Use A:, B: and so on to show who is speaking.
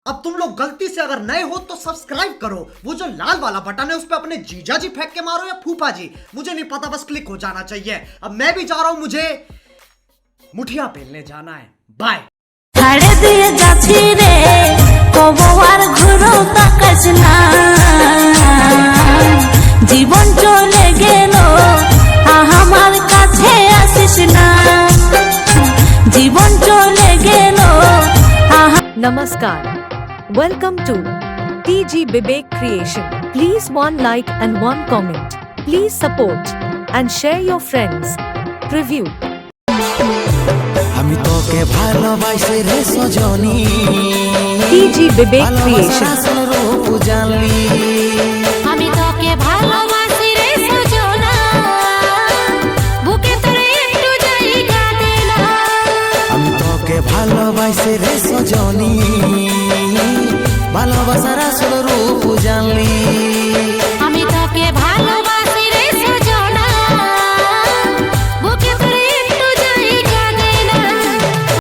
A: अब तुम लोग गलती से अगर नए हो तो सब्सक्राइब करो, वो जो लाल वाला बटन है उस पे अपने जीजा जी फेंक के मारो या फूफा जी, मुझे नहीं पता, बस क्लिक हो जाना चाहिए। अब मैं भी जा रहा हूं, मुझे मुठिया पेलने जाना है। बाय।
B: ছাড়ে দিয়ে যাচ্ছি রে কবো আর ঘুরো তাকাস না জীবন চলে গেল আমার কাছে আসিস না জীবন চলে গেল
C: Namaskar. Welcome to TG Bibek Creation. Please one like and one comment. Please support and share your friends. Preview.
D: আমি তোকে ভালোবাসি রে সজনী
C: TG Bibek Creation.
D: আসল রূপ জানলি
B: আমি তোকে ভালোবাসি রে সজনা বুকে তোরে একটু জায়গা দে না
D: আমি তোকে ভালোবাসি রে সজনী